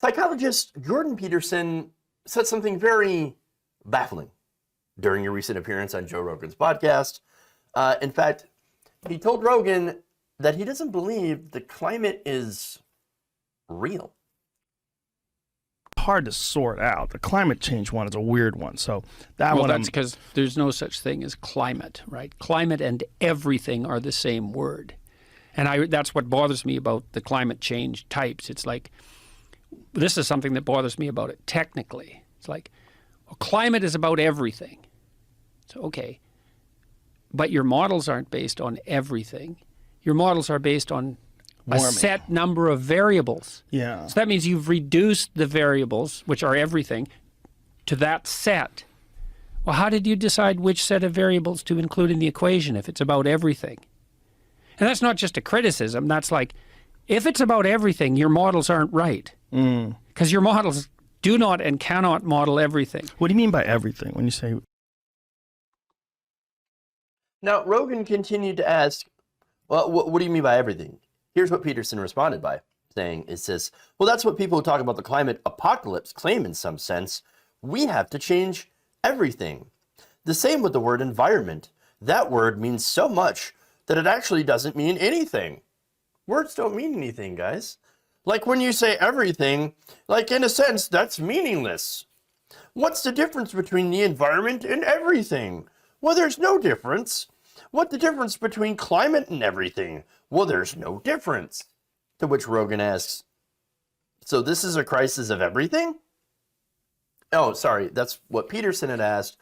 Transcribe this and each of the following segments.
Psychologist Jordan Peterson said something very baffling during a recent appearance on Joe Rogan's podcast. In fact, he told Rogan that he doesn't believe the climate is real. Hard to sort out. The climate change one is a weird one. So that well, one, that's because there's no such thing as climate, right? Climate and everything are the same word. And that's what bothers me about the climate change types. It's like, this is something that bothers me about it technically. It's like, well, climate is about everything. So, okay. But your models aren't based on everything. Your models are based on warming. A set number of variables. Yeah. So that means you've reduced the variables, which are everything, to that set. Well, how did you decide which set of variables to include in the equation if it's about everything? And that's not just a criticism. That's like, if it's about everything, your models aren't right. Because your models do not and cannot model everything. What do you mean by everything when you say? Now, Rogan continued to ask, well, what do you mean by everything? Here's what Peterson responded by saying, it says, well, that's what people who talk about the climate apocalypse claim in some sense. We have to change everything. The same with the word environment. That word means so much that it actually doesn't mean anything. Words don't mean anything, guys. Like when you say everything, like in a sense, that's meaningless. What's the difference between the environment and everything? Well, there's no difference. What's the difference between climate and everything? Well, there's no difference. To which Rogan asks, so this is a crisis of everything? Oh, sorry, that's what Peterson had asked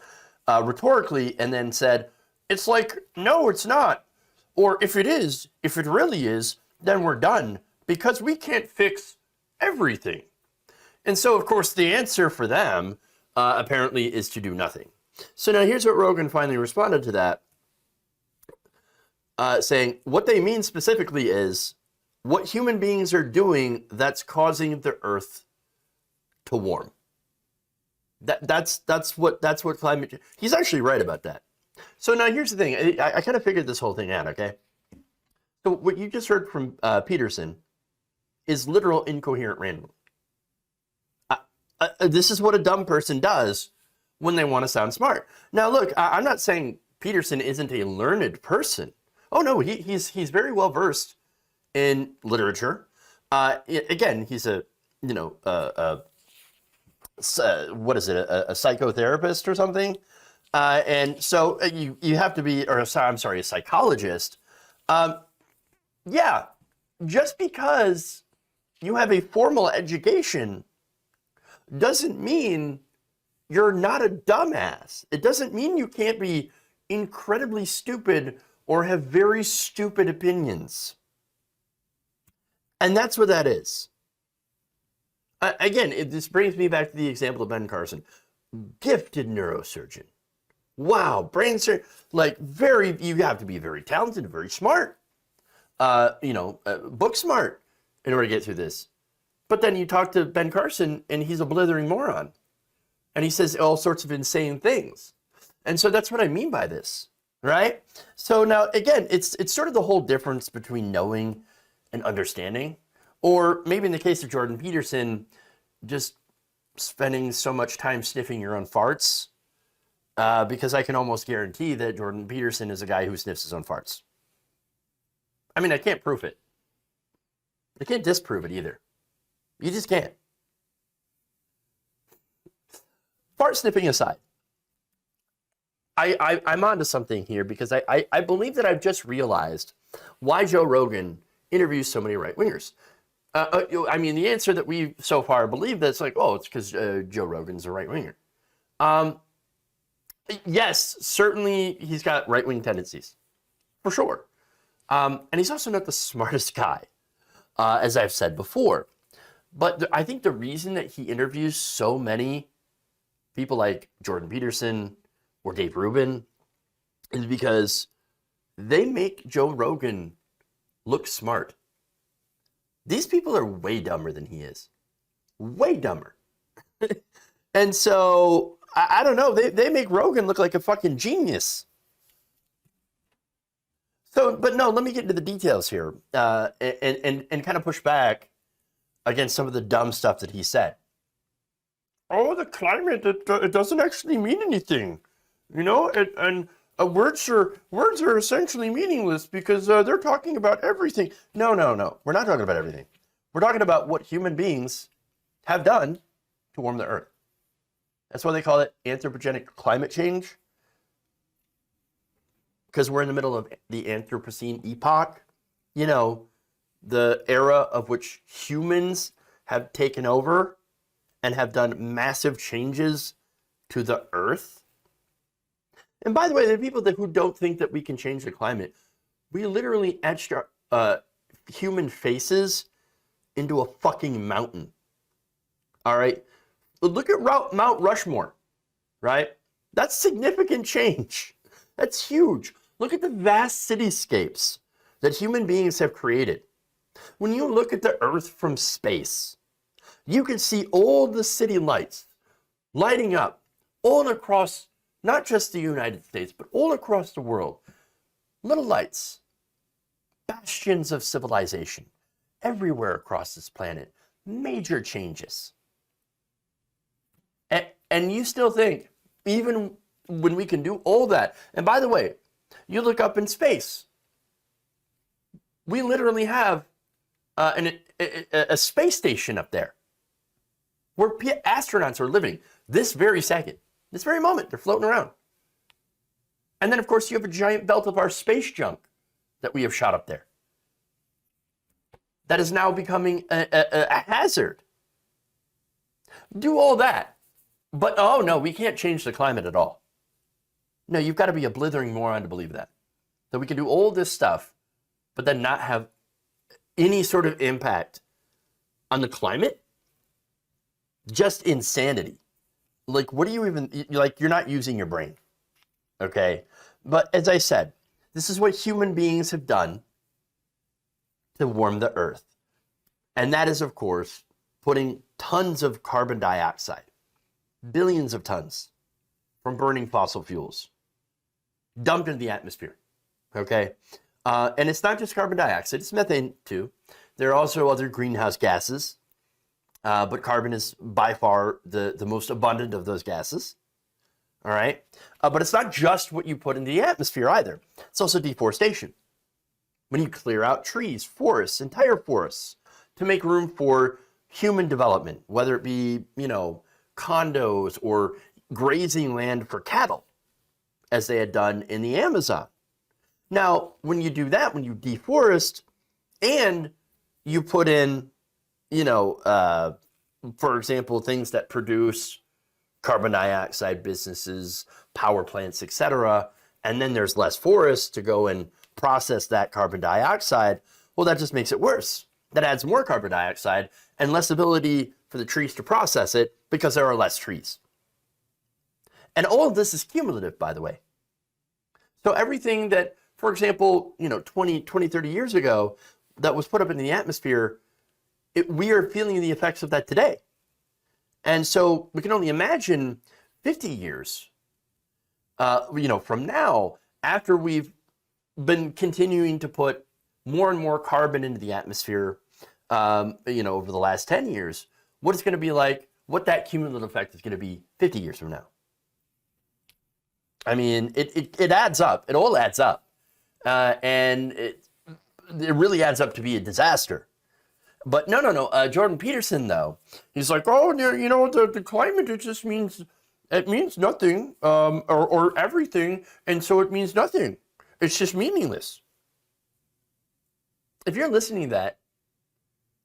rhetorically, and then said, it's like, no, it's not. Or if it is, if it really is, then we're done because we can't fix everything. And so, of course, the answer for them apparently is to do nothing. So now here's what Rogan finally responded to that, saying what they mean specifically is what human beings are doing that's causing the Earth to warm. That's what climate. He's actually right about that. So now here's the thing. I kind of figured this whole thing out. Okay. So what you just heard from Peterson is literal incoherent random. This is what a dumb person does when they want to sound smart. Now, look, I'm not saying Peterson isn't a learned person. Oh no, he's very well versed in literature. Again, he's a what is it, a psychotherapist or something? And so you have to be, or I'm sorry, a psychologist. Yeah, just because you have a formal education doesn't mean you're not a dumbass. It doesn't mean you can't be incredibly stupid or have very stupid opinions. And that's what that is. Again, this brings me back to the example of Ben Carson. Gifted neurosurgeon. Wow, brain surgery. Like you have to be very talented, very smart. Book smart in order to get through this. But then you talk to Ben Carson and he's a blithering moron. And he says all sorts of insane things. And so that's what I mean by this, right? So now, again, it's sort of the whole difference between knowing and understanding. Or maybe in the case of Jordan Peterson, just spending so much time sniffing your own farts. Because I can almost guarantee that Jordan Peterson is a guy who sniffs his own farts. I mean, I can't prove it. I can't disprove it either. You just can't. Fart sniffing aside, I'm onto something here because I believe that I've just realized why Joe Rogan interviews so many right-wingers. I mean, the answer that we so far believe that's like, oh, it's because Joe Rogan's a right-winger. Yes, certainly he's got right-wing tendencies, for sure. And he's also not the smartest guy, as I've said before. But I think the reason that he interviews so many people like Jordan Peterson or Dave Rubin is because they make Joe Rogan look smart. These people are way dumber than he is. Way dumber. And so, I don't know, they make Rogan look like a fucking genius. So, but no, let me get into the details here and kind of push back against some of the dumb stuff that he said. Oh, the climate, it doesn't actually mean anything. You know, words are essentially meaningless because they're talking about everything. No. We're not talking about everything. We're talking about what human beings have done to warm the earth. That's why they call it anthropogenic climate change. Because we're in the middle of the Anthropocene epoch. You know, the era of which humans have taken over and have done massive changes to the earth. And by the way, the people who don't think that we can change the climate, we literally etched our human faces into a fucking mountain. All right? Look at Mount Rushmore, right? That's significant change. That's huge. Look at the vast cityscapes that human beings have created. When you look at the Earth from space, you can see all the city lights lighting up all across, not just the United States, but all across the world. Little lights, bastions of civilization, everywhere across this planet. Major changes. And you still think, even when we can do all that, and by the way, you look up in space, we literally have a space station up there where astronauts are living this very second, this very moment. They're floating around. And then, of course, you have a giant belt of our space junk that we have shot up there. That is now becoming a hazard. Do all that. But, oh, no, we can't change the climate at all. No, you've got to be a blithering moron to believe that. That we can do all this stuff, but then not have any sort of impact on the climate? Just insanity. Like, what do you even, like, you're not using your brain. Okay? But as I said, this is what human beings have done to warm the earth. And that is, of course, putting tons of carbon dioxide, billions of tons, from burning fossil fuels, dumped into the atmosphere. Okay? And it's not just carbon dioxide, it's methane too. There are also other greenhouse gases, but carbon is by far the most abundant of those gases. All right? But it's not just what you put in the atmosphere either. It's also deforestation. When you clear out trees, forests, entire forests, to make room for human development, whether it be, you know, condos or grazing land for cattle, as they had done in the Amazon. Now, when you do that, when you deforest and you put in, you know, for example, things that produce carbon dioxide businesses, power plants, etc., and then there's less forests to go and process that carbon dioxide, well, that just makes it worse. That adds more carbon dioxide and less ability for the trees to process it because there are less trees. And all of this is cumulative, by the way. So everything that, for example, you know, 20, 30 years ago that was put up in the atmosphere, we are feeling the effects of that today. And so we can only imagine 50 years, you know, from now, after we've been continuing to put more and more carbon into the atmosphere, you know, over the last 10 years, what it's going to be like, what that cumulative effect is going to be 50 years from now. I mean, it adds up. It all adds up. And it really adds up to be a disaster. But no. Jordan Peterson, though, he's like, oh, you know, the climate, it just means, it means nothing, or everything, and so it means nothing. It's just meaningless. If you're listening to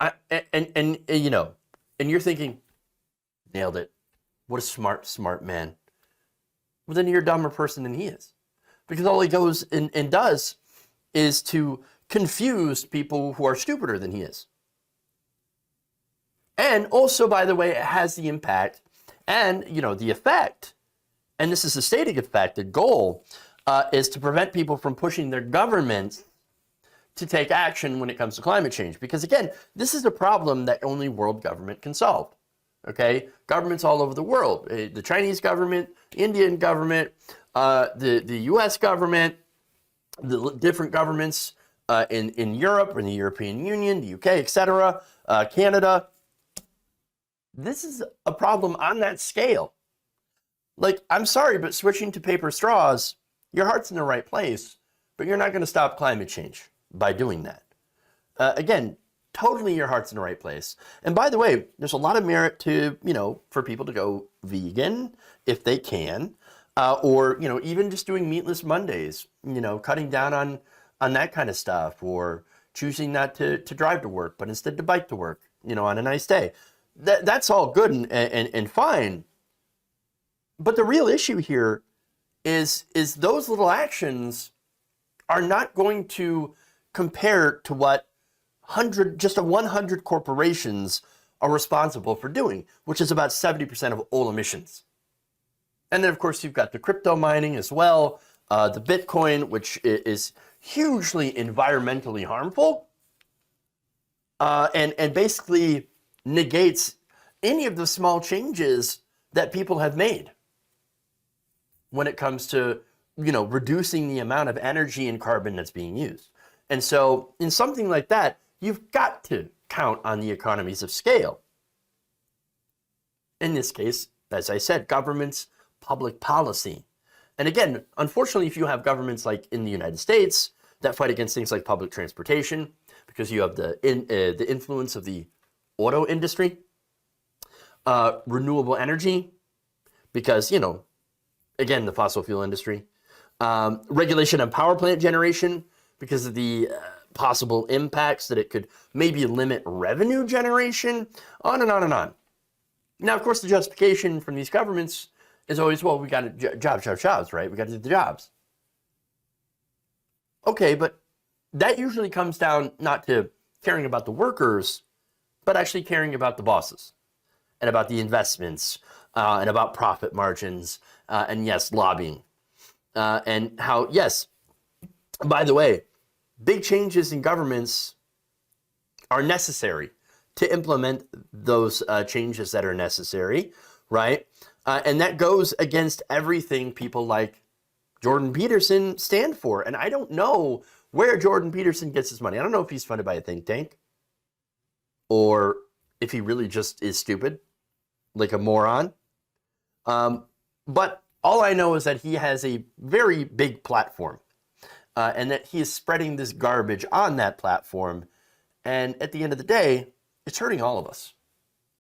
that, and you know, and you're thinking, nailed it. What a smart man. Well, then you're a dumber person than he is. Because all he goes and does is to confuse people who are stupider than he is. And also, by the way, it has the impact and, you know, the effect, and this is the stated effect, the goal, is to prevent people from pushing their governments to take action when it comes to climate change. Because again, this is a problem that only world government can solve. Okay? Governments all over the world, the Chinese government, Indian government, the US government, the different governments in Europe, in the European Union, the UK, etc., Canada, this is a problem on that scale. Like, I'm sorry, but switching to paper straws, your heart's in the right place, but you're not going to stop climate change by doing that. Again, totally your heart's in the right place. And by the way, there's a lot of merit to, for people to go vegan if they can, or, even just doing meatless Mondays, cutting down on that kind of stuff, or choosing not to drive to work, but instead to bike to work, on a nice day. That's all good and fine. But the real issue here is those little actions are not going to compare to what 100 corporations are responsible for doing, which is about 70% of all emissions. And then, of course, you've got the crypto mining as well, the Bitcoin, which is hugely environmentally harmful, and basically negates any of the small changes that people have made when it comes to, reducing the amount of energy and carbon that's being used. And so in something like that, you've got to count on the economies of scale. In this case, as I said, governments, public policy. And again, unfortunately, if you have governments like in the United States that fight against things like public transportation, because you have the influence of the auto industry, renewable energy, because, again, the fossil fuel industry, regulation of power plant generation, because of the possible impacts that it could maybe limit revenue generation, on and on and on. Now, of course, the justification from these governments is always, well, we got to jobs, right? We got to do the jobs. Okay, but that usually comes down not to caring about the workers, but actually caring about the bosses and about the investments and about profit margins and, yes, lobbying. And how, yes, by the way, big changes in governments are necessary to implement those changes that are necessary, right? And that goes against everything people like Jordan Peterson stand for. And I don't know where Jordan Peterson gets his money. I don't know if he's funded by a think tank or if he really just is stupid, like a moron. But all I know is that he has a very big platform and that he is spreading this garbage on that platform. And at the end of the day, it's hurting all of us.